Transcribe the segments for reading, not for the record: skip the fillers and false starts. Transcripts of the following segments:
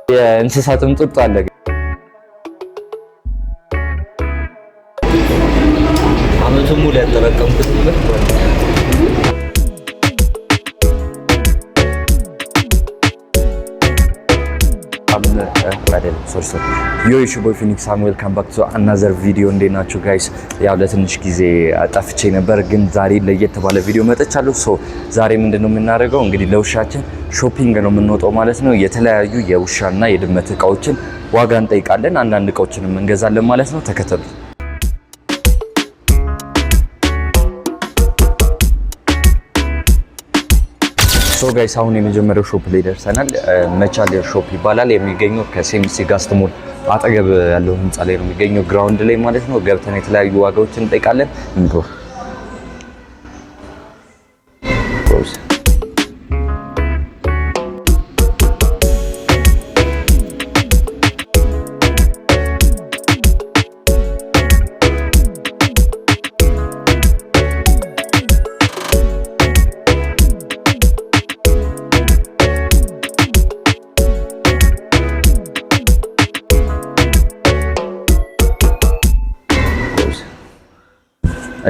የእንስሳትም ጡጦ አለ። አመቱን ሙሉ ያጠራቀምኩት ዮ ቦይ ፊኒክስ ዌልካም ባክ ቱ አናዘር ቪዲዮ። እንዴት ናችሁ ጋይስ? ያው ለትንሽ ጊዜ ጠፍቼ ነበር፣ ግን ዛሬ ለየት ባለ ቪዲዮ መጥቻለሁ። ዛሬ ምንድነው የምናደርገው? እንግዲህ ለውሻችን ሾፒንግ ነው የምንወጣው ማለት ነው። የተለያዩ የውሻና የድመት እቃዎችን ዋጋ እንጠይቃለን፣ አንዳንድ እቃዎችንም እንገዛለን ማለት ነው። ተከተሉ። ጋይስ አሁን የመጀመሪያው ሾፕ ላይ ደርሰናል። መቻል ሾፕ ይባላል። የሚገኘው ከሴምሲ ጋስት ሞል አጠገብ ያለው ህንጻ ላይ ነው የሚገኘው፣ ግራውንድ ላይ ማለት ነው። ገብተን የተለያዩ ዋጋዎችን እንጠይቃለን።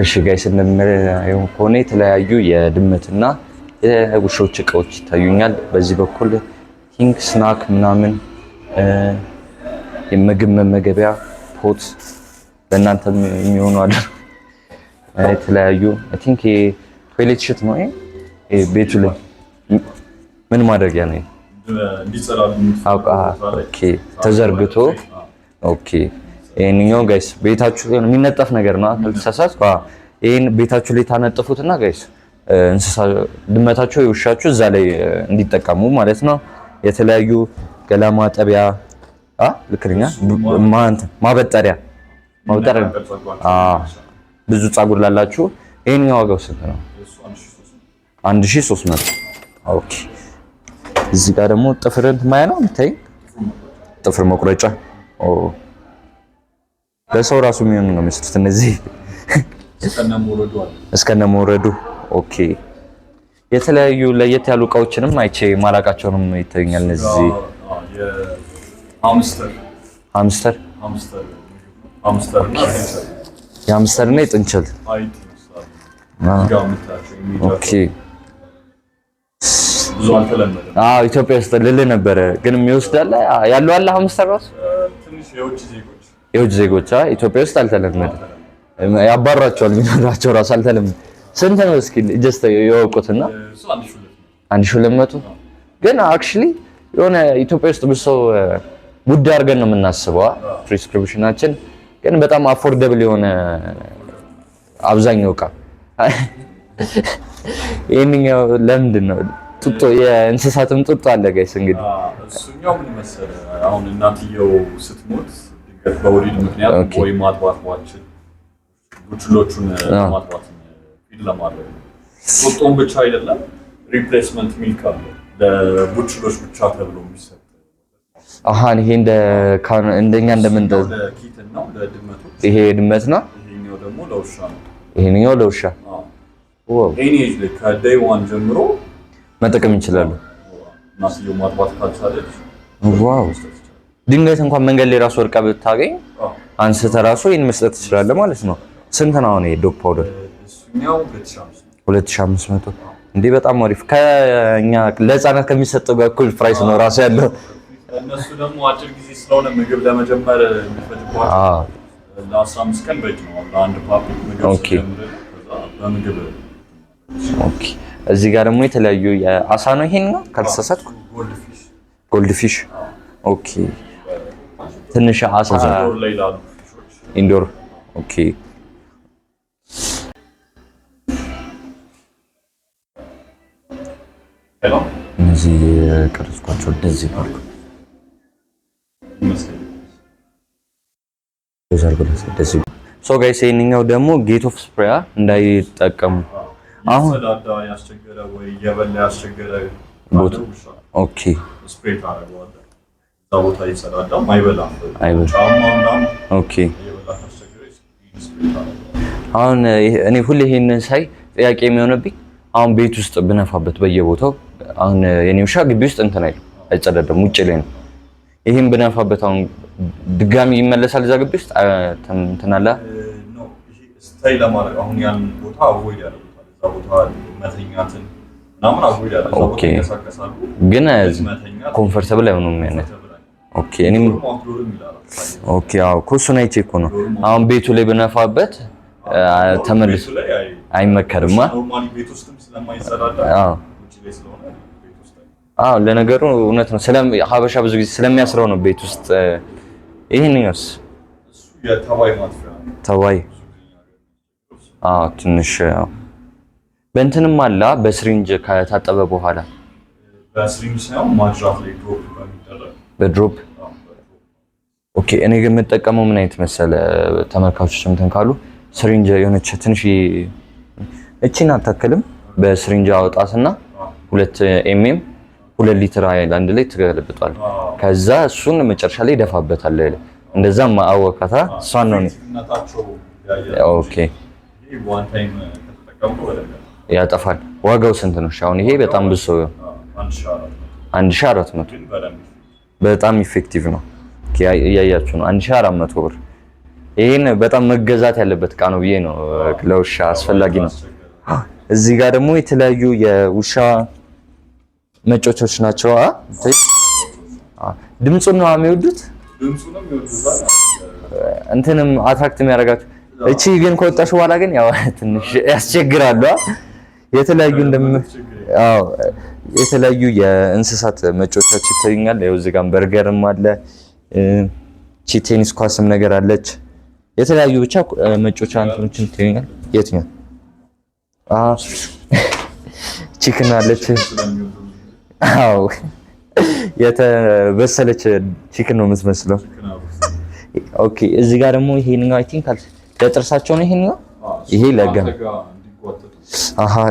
እሺ ጋይስ እንደምናየው ከሆነ የተለያዩ የድመትና የውሾች እቃዎች ይታዩኛል። በዚህ በኩል ኪንግ ስናክ ምናምን የምግብ መመገቢያ ፖት ለእናንተ የሚሆኑ አለ። የተለያዩ አይ ቲንክ ቶይሌት ሽት ነው ይሄ ቤቱ ላይ ምን ማድረጊያ ነው እንዲጸዳሉ። ኦኬ ተዘርግቶ ኦኬ። ይሄንኛው ጋይስ ቤታችሁ የሚነጠፍ ነገር ነው ካልተሳሳትኩ። ይሄን ቤታችሁ ላይ ታነጥፉትና ጋይስ እንስሳ ድመታችሁ የውሻችሁ እዛ ላይ እንዲጠቀሙ ማለት ነው። የተለያዩ ገላ ማጠቢያ ልክ ነኝ ማበጠሪያ ብዙ ፀጉር ላላችሁ ይሄንኛው ዋጋው ስንት ነው? 1300 ኦኬ። እዚህ ጋር ደግሞ ጥፍርን ማያ ነው የምታይ ጥፍር መቁረጫ ለሰው ራሱ የሚሆን ነው የሚሰጡት እነዚህ እስከነ መውረዱ ኦኬ። የተለያዩ ለየት ያሉ እቃዎችንም አይቼ ማላቃቸውንም ይተኛል። እነዚህ የሀምስተር እና የጥንቸል ኦኬ። ኢትዮጵያ ውስጥ ልልህ ነበረ ግን የሚወስዳለ ያለው አለ ሀምስተር ራሱ የውጭ ዜጎች ኢትዮጵያ ውስጥ አልተለመደም። ያባራቸዋል ቢኖራቸው ራሱ አልተለመደም። ስንት ነው እስኪ ጀስት የወቁትና 1200 ግን አክቹሊ የሆነ ኢትዮጵያ ውስጥ ብዙ ሰው ውድ አድርገን ነው የምናስበው ፕሪስክሪፕሽናችን፣ ግን በጣም አፎርደብል የሆነ አብዛኛው እቃ ይሄንኛው ለምንድን ነው ጡጦ የእንስሳትም ጡጦ አለ ጋይስ። እንግዲህ እሱኛው ምን መሰለህ አሁን እናትየው ስትሞት በወሊድ ምክንያት ወይ ማጥባቷችን ቡችሎቹን ማጥባት ፊል ለማድረግ ጡጦን ብቻ አይደለም ሪፕሌስመንት ሚልክ አለ ለቡችሎች ብቻ ተብሎ የሚሰጥ ይሄ እንደኛ እንደምንደው ለኪትን ነው ለድመቶች። ይሄ ድመት ነው፣ ይሄኛው ደግሞ ለውሻ ነው። ይሄኛው ለውሻ ዋው ኤኒዌይስ ከዴይ ዋን ጀምሮ መጠቀም ይችላሉ። እናትየው ማጥባት ካልቻለች ዋው ድንገት እንኳን መንገድ ላይ ራሱ ወርቃ ብታገኝ አንስተህ ራሱ ይሄን መስጠት ትችላለህ ማለት ነው። ስንት ነው አሁን ዶግ ፓውደር? እሱኛው 2500 እንዴ በጣም አሪፍ። ከኛ ለህፃናት ከሚሰጠው ጋር እኩል ፕራይስ ነው ራሱ ያለው። እነሱ ደግሞ አጭር ጊዜ ስለሆነ ምግብ ለመጀመር የሚፈጅባቸው ለ15 ቀን በቂ ነው ለአንድ ፓፕ ምግብ ጀምር በምግብ ኦኬ። እዚህ ጋር ደግሞ የተለያዩ የአሳ ነው ይሄን ነው ካልተሳሳትኩ ጎልድ ፊሽ ኦኬ። ትንሽ አሳ ኢንዶር ኦኬ። እነዚህ ቀረጽኳቸው እንደዚህ ነው ጋይስ። ይሄንኛው ደግሞ ጌት ኦፍ ስፕሬያ እንዳይጠቀሙ አሁን ያስቸገረ ወይ የበላ ያስቸገረ ቦት ኦኬ። ስፕሬይ ታደርገዋለህ እዛ ቦታ ይሰራል አይበላም። ኦኬ አሁን እኔ ሁሌ ይሄንን ሳይ ጥያቄ የሚሆነብኝ አሁን ቤት ውስጥ ብነፋበት በየቦታው አሁን የኔ ውሻ ግቢ ውስጥ እንትን አይልም አይጸዳዳም፣ ውጭ ላይ ነው። ይሄን ብነፋበት አሁን ድጋሚ ይመለሳል እዛ ግቢ ውስጥ እንትን አለ ነው ይሄ ስታይ ለማድረግ አሁን ያን ቦታ አቮይድ ያደርጉታል። እዛ ቦታ መተኛትን ምናምን አቮይድ ያደርጉታል። ኦኬ ግን ኮምፎርታብል አይሆንም ማለት ኦኬ እኔም ኦኬ አዎ ኮሱን አይቼ እኮ ነው አሁን ቤቱ ላይ ብነፋበት ተመልሶ አይመከርማ። ኖርማሊ ቤት ውስጥም ስለማይሰራዳ ውጪ ላይ ስለሆነ ቤት ውስጥ አዎ ለነገሩ እውነት ነው። ሀበሻ ብዙ ጊዜ ስለሚያስረው ነው ቤት ውስጥ ይሄንኛውስ እሱ የተባይ ማጥፊያ ተባይ ትንሽ በእንትንም አላ በስሪንጅ ከታጠበ በኋላ በስሪንጅ ሳይሆን ማጅራት ላይ ድሮፕ በሚደረግ በድሮፕ ኦኬ እኔ ግን የምጠቀመው ምን አይነት መሰለ ተመልካቾች እንትን ካሉ ስሪንጅ የሆነች ትንሽ እቺን አታክልም በስሪንጅ አወጣትና 2 ኤምኤም 2 ሊትር ሃይላንድ ላይ ትገለብጣል። ከዛ እሱን መጨረሻ ላይ ደፋበታል። እንደዛም አወቃታ እሷን ነው ኦኬ ዋን ታይም ከተጠቀምኩ ያጠፋል። ዋጋው ስንት ነው? አሁን ይሄ በጣም ብዙ 1400 በጣም ኢፌክቲቭ ነው። እያያችሁ ነው 1400 ብር። ይሄን በጣም መገዛት ያለበት እቃ ነው ብዬ ነው። ለውሻ አስፈላጊ ነው። እዚህ ጋር ደግሞ የተለያዩ የውሻ መጮቾች ናቸው። ድምጹን ነው የሚወዱት። እንትንም አትራክት የሚያደርጋቸው እቺ ግን ከወጣሽ በኋላ ግን ያው ትንሽ ያስቸግራሉ። የተለያዩ የእንስሳት መጮቾች ይታዩኛል። ያው እዚህ ጋር በርገርም አለ። ቺ ቴኒስ ኳስም ነገር አለች። የተለያዩ ብቻ መጮቻ እንትኖችን ይታዩኛል። የትኛው ቺክን አለች። አዎ የተበሰለች ቺክን ነው የምትመስለው። ኦኬ እዚህ ጋር ደግሞ ይሄንኛው አይ ቲንክ ለጥርሳቸው ነው። ይሄ ለገም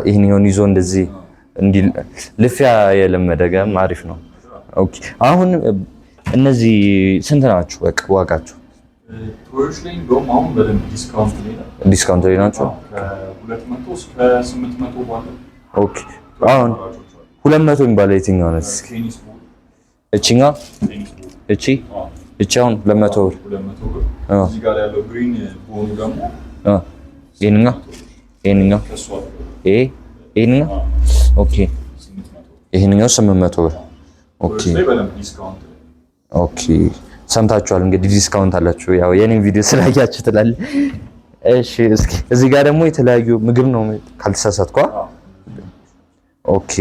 ይሄንኛውን ይዞ እንደዚህ ልፊያ የለመደ ገም አሪፍ ነው። ኦኬ አሁን እነዚህ ስንት ናቸው? በቃ ዋጋቸው ቶዮች ላይ እንደውም አሁን በደንብ ዲስካውንት ላይ ናቸው። ከ200 እስከ 800 ባለው ኦኬ አሁን 200 የሚባለው የትኛው ነው? እቺኛው እቺ አሁን 200 ብር። እዚህ ጋር ያለው ግሪን ቦኑ ደግሞ ይሄንኛው ኦኬ ይሄንኛው 800 ብር። ኦኬ ሰምታችኋል እንግዲህ ዲስካውንት አላችሁ። ያው የኔን ቪዲዮ ስላያችሁ ትላል። እሺ እስኪ እዚህ ጋር ደግሞ የተለያዩ ምግብ ነው ካልተሳሳትኩ። ኦኬ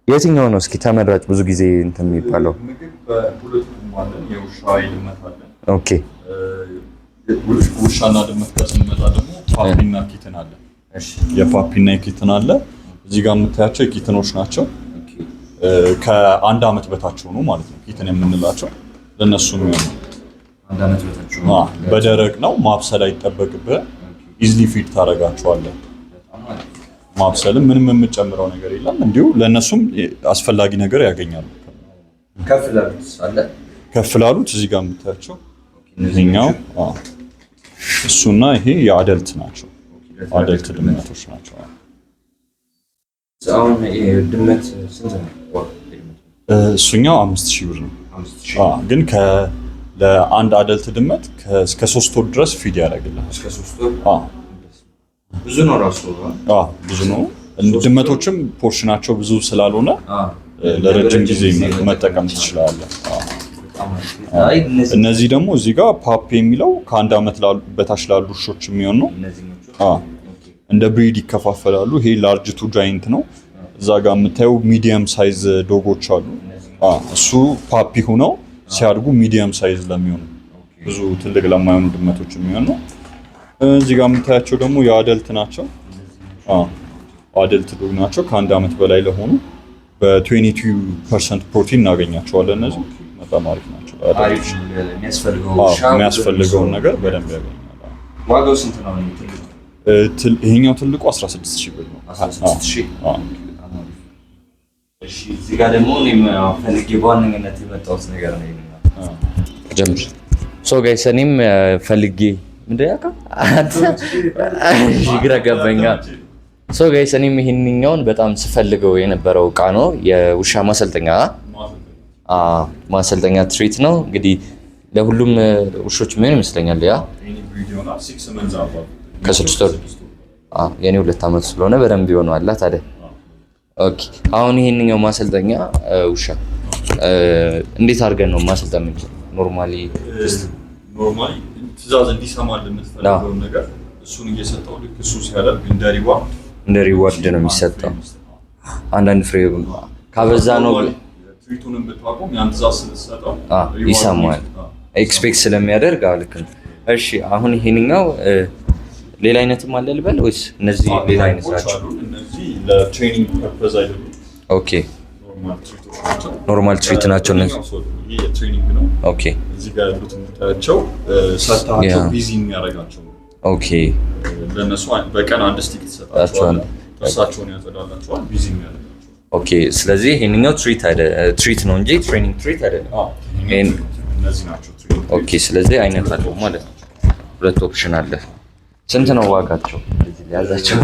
የትኛው ነው እስኪ ተመራጭ ብዙ ጊዜ እንትን የሚባለው? ምግብ በሁለቱም ማለት የውሻ ይልመት አለ። ኦኬ ውሻና ድመት ጋር ስንመጣ ደግሞ ፓፒና ኪትን አለ። እሺ የፓፒና የኪትን አለ። እዚህ ጋር የምታያቸው የኪትኖች ናቸው። ከአንድ አመት በታች ሆኑ ማለት ነው። ኪትን የምንላቸው ለነሱ ነው። አንድ አመት በታች ሆኑ። በደረቅ ነው ማብሰል አይጠበቅብህ። ኢዝሊ ፊድ ታረጋቸዋለህ። ማብሰልም ምንም የምጨምረው ነገር የለም። እንዲሁ ለነሱም አስፈላጊ ነገር ያገኛሉ። ከፍ ላሉት እዚህ ጋር የምታያቸው እዚህኛው እሱና ይሄ የአደልት ናቸው። አደልት ድመቶች ናቸው። አሁን ድመት ስንት ነው? እሱኛው 5000 ብር ነው። ግን ለአንድ አደልት ድመት እስከ 3 ወር ድረስ ፊድ ያደርግልሃል። እስከ 3 ወር ብዙ ነው ራሱ። ብዙ ነው። ድመቶችም ፖርሽናቸው ብዙ ስላልሆነ ለረጅም ጊዜ መጠቀም ትችላለህ። እነዚህ ደግሞ እዚህ ጋር ፓፕ የሚለው ከአንድ አመት በታች ላሉ ውሾች የሚሆን ነው። እንደ ብሪድ ይከፋፈላሉ። ይሄ ላርጅ ቱ ጃይንት ነው። እዛ ጋር የምታየው ሚዲየም ሳይዝ ዶጎች አሉ። እሱ ፓፒ ሆነው ሲያድጉ ሚዲየም ሳይዝ ለሚሆኑ ብዙ ትልቅ ለማይሆኑ ድመቶች የሚሆን ነው። እዚህ ጋር የምታያቸው ደግሞ የአደልት ናቸው። አደልት ዶግ ናቸው። ከአንድ አመት በላይ ለሆኑ በ22% ፕሮቲን እናገኛቸዋለን። እነዚህ በጣም አሪፍ ናቸው። የሚያስፈልገውን ነገር በደንብ ያገኛል። ዋጋው ስንት ነው? ይሄኛው ትልቁ 16000 ብር ነው። 16000። እሺ እዚህ ጋር ደግሞ እኔም ፈልጌ በዋነኝነት የመጣሁት ነገር ነው ጀምር ጋይስ እኔም ፈልጌ ግራ ገባኝ። ጋይስ እኔም ይሄንኛውን በጣም ስፈልገው የነበረው እቃ ነው። የውሻ ማሰልጠኛ ማሰልጠኛ ትሪት ነው እንግዲህ ለሁሉም ውሾች ምን ይመስለኛል ያ ከ6 ወር የኔ 2 ዓመት ስለሆነ በደንብ ይሆናል ታዲያ። ኦኬ አሁን ይሄንኛው ማሰልጠኛ ውሻ እንዴት አድርገን ነው ማሰልጠን የምንችለው? ኖርማሊ ትዕዛዝ እንዲሰማልን የምትፈልገው ነገር እሱን እየሰጠው ልክ እሱ ሲያደርግ እንደ ሪዋርድ ነው የሚሰጠው። አንዳንድ ፍሬ ካበዛ ነው ትሪቱንም ብታቆም ያን ትዕዛዝ ስትሰጠው ይሰማል ኤክስፔክት ስለሚያደርግ ልክ ነው። እሺ አሁን ይሄንኛው ሌላ አይነትም አለ ልበል ወይስ እነዚህ ሌላ አይነት ናቸው? እነዚህ ለትሬኒንግ ፐርፐዝ አይደሉም። ኦኬ ኖርማል ትሪት ናቸው እነዚህ። ይሄ የትሬኒንግ ነው። ኦኬ እዚህ ጋር ያሉት የምታያቸው ሰታቸው ቢዚ የሚያደርጋቸው ነው። ኦኬ ለነሱ በቀን 1 ስቲክ ተሰጣቸዋል። ጥርሳቸውን ያጸዳላቸዋል። ቢዚ የሚያደርጋቸው ኦኬ። ስለዚህ ይሄንኛው ትሪት ነው እንጂ ትሬኒንግ ትሪት አይደለም። እነዚህ ናቸው ትሬኒንግ። ኦኬ ስለዚህ አይነት አለው ማለት ነው። 2 ኦፕሽን አለ። ስንት ነው ዋጋቸው? እዚህ ያዛቸው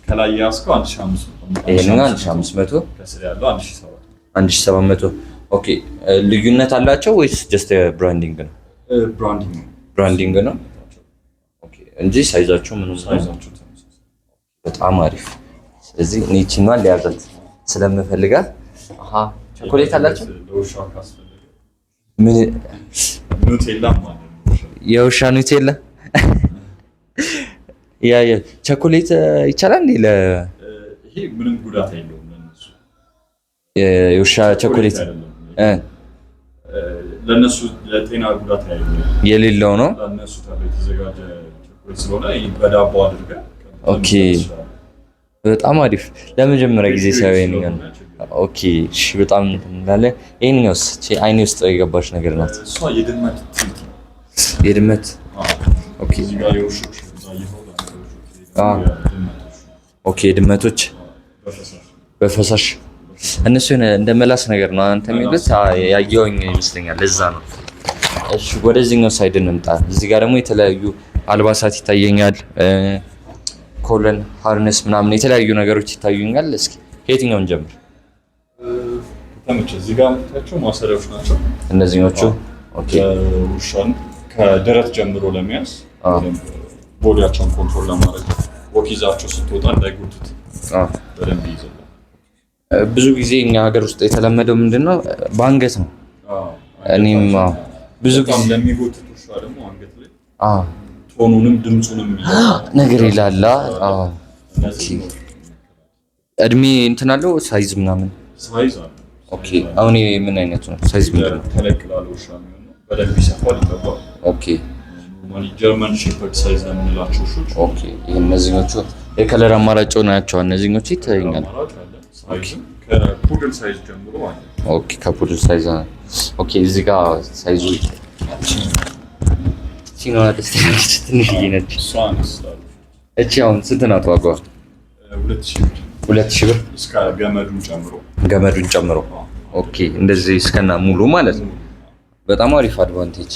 ከላይ ያስከው 1500 ይሄንኛው 1500 ከስር ያለው 1700 ኦኬ ልዩነት አላቸው ወይስ ጀስት ብራንዲንግ ነው? ብራንዲንግ ነው ኦኬ እንጂ ሳይዛቸው ምንም ሳይዛቸው በጣም አሪፍ። ስለዚህ እኔ ቺኗን ሊያዛት ስለምፈልጋት ቸኮሌት አላቸው ለውሻ ካስፈልገ ምን ኑቴላ ማለት ነው የውሻ ኑቴላ ያ ቸኮሌት ይቻላል እንዴ? ይሄ ምንም ጉዳት የለውም ለነሱ የውሻ ቸኮሌት ለነሱ ለጤና ጉዳት የሌለው ነው። ለነሱ ተብሎ የተዘጋጀ ቸኮሌት ስለሆነ በዳቦ አድርገን ኦኬ በጣም አሪፍ። ለመጀመሪያ ጊዜ ሳይሆን ይሄን ኦኬ እሺ በጣም እንዳለ ይሄንኛውስ አይኔ ውስጥ የገባች ነገር ናት። እሷ የድመት ትሪት የድመት ኦኬ እዚህ ጋር የውሾች ኦኬ ድመቶች በፈሳሽ እነሱ እንደ መላስ ነገር ነው አንተ የሚሉት ያየውኝ ይመስለኛል። ለዛ ነው። እሺ ወደዚህኛው ሳይድ እንምጣ። እዚህ ጋር ደግሞ የተለያዩ አልባሳት ይታየኛል። ኮለን ሃርነስ ምናምን የተለያዩ ነገሮች ይታዩኛል። እስኪ ከየትኛውን ጀምር? እዚህ ጋር የምታያቸው ማሰሪያዎች ናቸው እነዚህኞቹ። ኦኬ ውሻን ከደረት ጀምሮ ለመያዝ ቦዲያቸውን ኮንትሮል ለማድረግ ወኪዛቸው ስትወጣ እንዳይጎቱት በደንብ ይይዛል። ብዙ ጊዜ እኛ ሀገር ውስጥ የተለመደው ምንድነው በአንገት ነው። እኔም ብዙ ጊዜ ለሚጎቱት ውሻ ደግሞ አንገት ላይ ቶኑንም ድምጹንም ነገር ይላል። እድሜ እንትን አለው ሳይዝ ምናምን ሳይዝ አለ። ኦኬ አሁን ምን አይነት ነው ሳይዝ ምንድን ነው? ተለቅ ላለ ውሻ የሚሆነው በደንብ ይሰፋል ይገባል። ኦኬ ጀርመን ሼፐርድ ሳይዝ ነው የምንላቸው ውሾች። ኦኬ እነዚህኞቹ የከለር አማራጭ ናቸው። እነዚህኞቹ ይታየኛል። ከፑድል ሳይዝ ጀምሮ አለ። ኦኬ ከፑድል ሳይዝ ኦኬ እዚህ ጋር ሳይዙ ሲኖር ደስተኛች ትንሽዬ ነች። እቺ አሁን ስንት ናት ዋጋዋ? 2000 ብር እስከ ገመዱን ጨምሮ። ኦኬ እንደዚህ እስከና ሙሉ ማለት ነው። በጣም አሪፍ አድቫንቴጅ።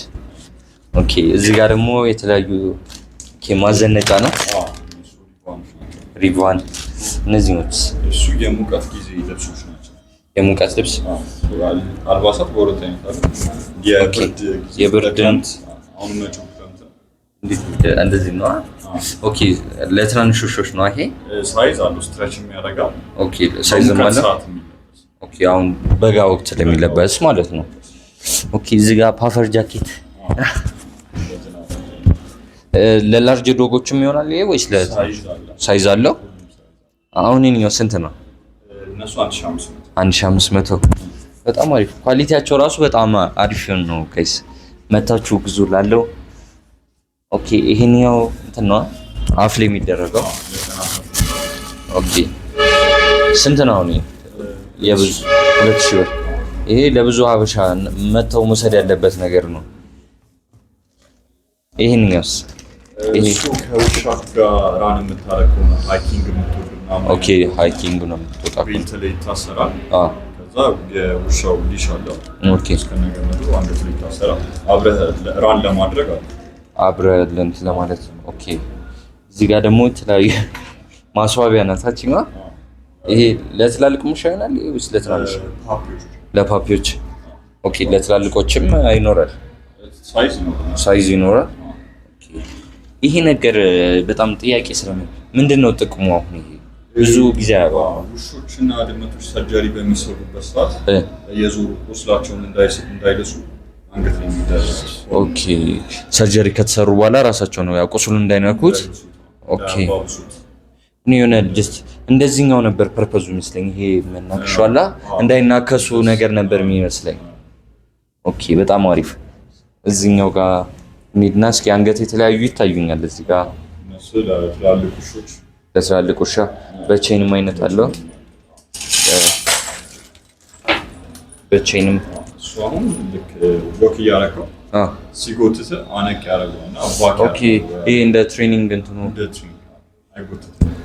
ኦኬ እዚህ ጋር ደግሞ የተለያዩ ማዘነጫ ነው። ሪቫን እነዚህ ነው። እሱ የሙቀት ጊዜ ልብሶች ናቸው። የሙቀት ልብስ አልባሳት በሁለት አይነት አሉ። የብርድ አሁን መጪው እንደዚህ ነው። ኦኬ ለትናንሽ ውሾች ነው ይሄ። ሳይዝ አለው ስትሬች የሚያደርጋል። ኦኬ ሳይዝ ማለት ኦኬ አሁን በጋ ወቅት ለሚለበስ ማለት ነው። ኦኬ እዚህ ጋር ፓፈር ጃኬት ለላርጅ ዶጎችም ይሆናል ይሄ ወይስ ሳይዝ አለው? አሁን ይሄኛው ስንት ነው? እነሱ 1500 በጣም አሪፍ ኳሊቲያቸው ራሱ በጣም አሪፍ ነው። ጋይስ መታችሁ ግዙ ላለው። ኦኬ ይሄኛው እንትን ነው አፍ ላይ የሚደረገው። ኦኬ ስንት ነው አሁን? የብዙ 2000 ብር። ይሄ ለብዙ ሀበሻ መተው መውሰድ ያለበት ነገር ነው። ይሄኛውስ እሱ ከውሻ ጋር ራን የምታረከው ነው። ሃይኪንግ የምትወድና ኦኬ ሃይኪንግ ነው የምትወጣው። ቤልት ላይ ይታሰራል። ከዛ የውሻው ሊሽ አለው። ኦኬ እስከነገመዱ አንገት ላይ ይታሰራል። አብረህ ራን ለማድረግ አብረህ ለእንትን ለማለት። ኦኬ እዚህ ጋር ደግሞ የተለያዩ ማስዋቢያ ናታችኛ። ይሄ ለትላልቅ ውሻ ይሆናል ወይስ ለትናንሽ? ለፓፒዎች ኦኬ። ለትላልቆችም ይኖራል ሳይዝ ይኖራል። ይሄ ነገር በጣም ጥያቄ ስለምን ምንድነው ጥቅሙ? አሁን ይሄ ብዙ ጊዜ ውሾችና ድመቶች ሰርጀሪ በሚሰሩበት ሰዓት የዞሩ ቁስላቸውን እንዳይልሱ አንገት ላይ የሚደረግ ኦኬ። ሰርጀሪ ከተሰሩ በኋላ ራሳቸው ነው ያው ቁስሉን እንዳይነኩት ኦኬ። የሆነ ጀስት እንደዚህኛው ነበር ፐርፐዙ ይመስለኝ። ይሄ መናከሻላ እንዳይናከሱ ነገር ነበር የሚመስለኝ። ኦኬ በጣም አሪፍ። እዚህኛው ጋር እንሂድና እስኪ አንገት የተለያዩ ይታዩኛል እዚህ ጋር እነሱ ለትላልቅ ውሾች ለትላልቅ ውሻ በቼንም አይነት አለው። በቼንም እሱ አሁን ልክ ሎክ እያደረገው ሲጎትት አነቅ ያደረገውና አባካ ኦኬ። ይሄ እንደ ትሬኒንግ እንትኑ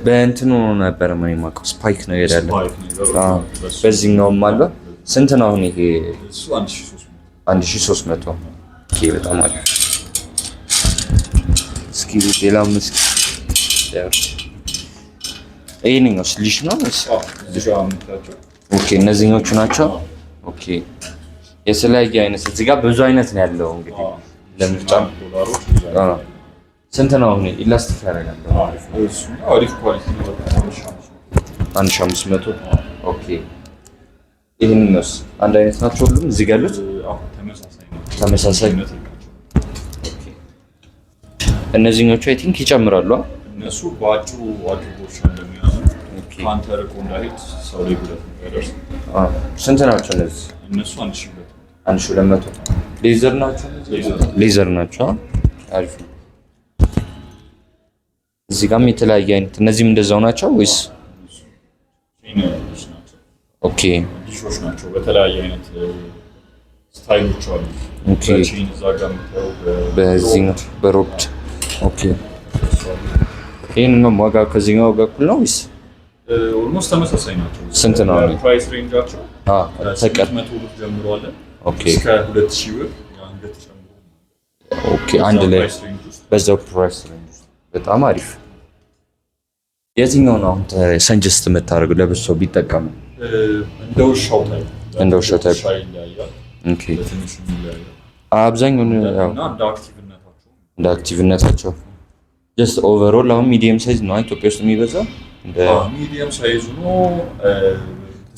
በእንትኑ ነበር ምን የማውቀው ስፓይክ ነው ያለ። በዚህኛውም አለ። ስንት ነው አሁን ይሄ? እሱ 1300 ኦኬ በጣም አሪፍ። እስኪ ሌላም እስኪ ይሄንኛው ስሊሽ ነው ኦኬ። እነዚህኞቹ ናቸው ኦኬ። የተለያየ አይነት እዚህ ጋር ብዙ አይነት ነው ያለው እንግዲህ ለምርጫም ስንት ነው አሁን? ኢላስቲክ ያደርጋል። አሪፍ ኳሊቲ ነው። 1500 ኦኬ። ይሄንኛውስ አንድ አይነት ናቸው ሁሉም እዚህ ጋር ያሉት? ተመሳሳይ ኦኬ። እነዚህኞቹ አይ ቲንክ ይጨምራሉ። እነሱ በአጭሩ አድርጎሽ እንደሚያዙ ካንተ ርቆ እንዳይሄድ ሰው ላይ ጉዳት እንዳይደርስ። ስንት ናቸው እነዚህ? እነሱ 1200 ሌዘር ናቸው። ሌዘር ናቸው። አሪፍ ነው። እዚህ ጋርም የተለያየ አይነት እነዚህም እንደዛው ናቸው ወይስ? ኦኬ ዲሾች ናቸው። በተለያየ አይነት ስታይሎች አሉ። ኦኬ በቼን እዛ ጋር የምታየው በዚህ ነው በሮፕድ ኦኬ። ይሄንኛው ዋጋ ከዚህኛው ጋር እኩል ነው ወይስ? ኦልሞስት ተመሳሳይ ናቸው። ስንት ነው አሁን ፕራይስ ሬንጃቸው? ተቀጥ 100 ብር ጀምሮ አለ ኦኬ እስከ 2000 ብር የአንገት ጨምሮ ኦኬ። አንድ ላይ በዛው ፕራይስ ሬንጅ በጣም አሪፍ። የትኛው ነው አሁን ሰንጀስት የምታደርገው ለብሶ ቢጠቀሙ? እንደ ውሻው ታይፕ ኦኬ። አብዛኛውን ያው እንደ አክቲቭነታቸው ጀስት ኦቨርኦል አሁን ሚዲየም ሳይዝ ነው ኢትዮጵያ ውስጥ የሚበዛው። እንደ ሚዲየም ሳይዝ ነው።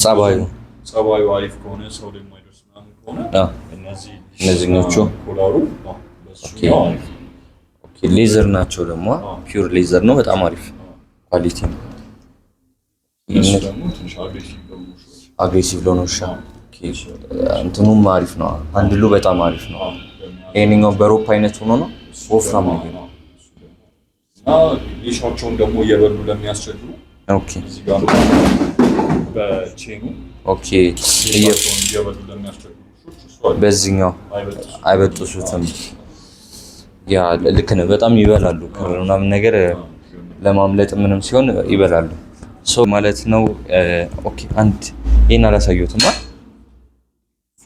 ጸባዩ አሪፍ ከሆነ ሰው ላይ የማይደርስ ምናምን ከሆነ እነዚህኞቹ ኮላሩ ኦኬ። ሌዘር ናቸው ደግሞ ፒውር ሌዘር ነው። በጣም አሪፍ ኳሊቲ ነው። እነሱ ደግሞ ትንሽ አግሬሲቭ ለሆነ ውሻ እንትኑም አሪፍ ነው። አንድሉ በጣም አሪፍ ነው። ይሄንኛው በሮፕ አይነት ሆኖ ነው ወፍራም ነው። ሊሻቸውን ደግሞ እየበሉ ለሚያስቸግሩ ኦኬ እዚህ ጋር በቼኑ ኦኬ እየበሉ ለሚያስቸግሩ በዚህኛው አይበጥሱትም። ያ ልክ ነው። በጣም ይበላሉ ምናምን ነገር ለማምለጥ ምንም ሲሆን ይበላሉ። ሶ ማለት ነው ኦኬ። አንድ ይሄን አላሳየሁትማ።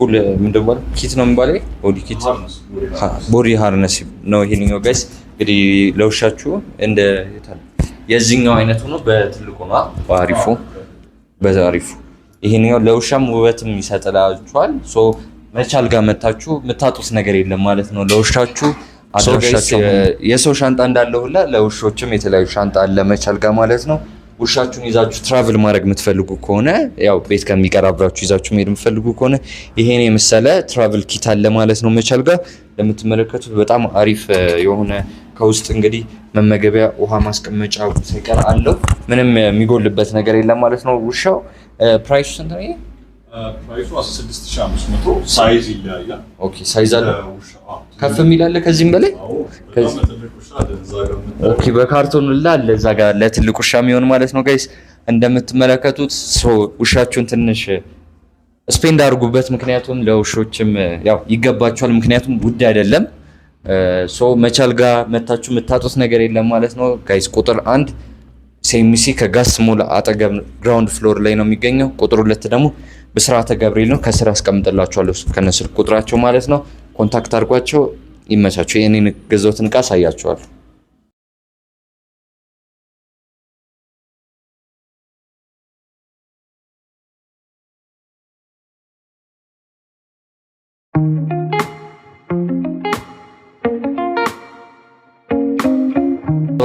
ፉል ምንድን ነው ኪት ነው የሚባለው? ቦዲ ኪት ቦዲ ሃርነስ ነው ይሄንኛው ጋይስ። እንግዲህ ለውሻችሁ እንደ የዚህኛው አይነት ሆኖ በትልቁ ነው በአሪፉ በዛሪፉ። ይሄንኛው ለውሻም ውበትም ይሰጥላችኋል። ሶ መቻል ጋር መታችሁ የምታጡት ነገር የለም ማለት ነው ለውሻችሁ። አድራሻቸው የሰው ሻንጣ እንዳለው ሁላ ለውሾችም የተለያዩ ሻንጣ አለ መቻል ጋር ማለት ነው። ውሻችሁን ይዛችሁ ትራቭል ማድረግ የምትፈልጉ ከሆነ ያው ቤት ከሚቀራብራችሁ ይዛችሁ መሄድ የምትፈልጉ ከሆነ ይሄን የመሰለ ትራቭል ኪት አለ ማለት ነው መቻል ጋር። ለምትመለከቱት በጣም አሪፍ የሆነ ከውስጥ እንግዲህ መመገቢያ ውሃ ማስቀመጫ ሳይቀር አለው። ምንም የሚጎልበት ነገር የለም ማለት ነው። ውሻው ፕራይሱ ስንት ነው? ፕራይሱ 16500 ሳይዝ ይለያያል። ኦኬ ሳይዝ አለ ከፍ የሚል አለ ከዚህም በላይ ኦኬ። በካርቶን አለ እዛ ጋር ለትልቅ ውሻ የሚሆን ማለት ነው ጋይስ። እንደምትመለከቱት ውሻችሁን ትንሽ ስፔንድ አድርጉበት። ምክንያቱም ለውሾችም ያው ይገባቸዋል። ምክንያቱም ውድ አይደለም። መቻል ጋር መታችሁ የምታጡት ነገር የለም ማለት ነው ጋይስ። ቁጥር 1 ሴሚሲ ከጋስ ሞል አጠገብ ግራውንድ ፍሎር ላይ ነው የሚገኘው። ቁጥር 2 ደግሞ ብስራተ ገብርኤል ነው። ከስራ አስቀምጥላችኋለሁ ከነስልክ ቁጥራቸው ማለት ነው። ኮንታክት አድርጓቸው። ይመቻቸው። የኔን ገዛሁትን ዕቃ አሳያችኋለሁ።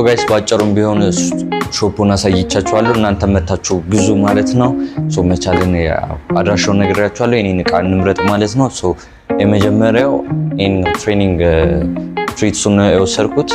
ጋይስ ባጭሩም ቢሆን ሾፑን አሳይቻችኋለሁ እናንተ መታችሁ ግዙ ማለት ነው መቻልን አድራሻውን ነግሬያችኋለሁ የኔን ዕቃ እንምረጥ ማለት ነው የመጀመሪያው ኢን ትሬኒንግ ትሪትሱን የወሰድኩት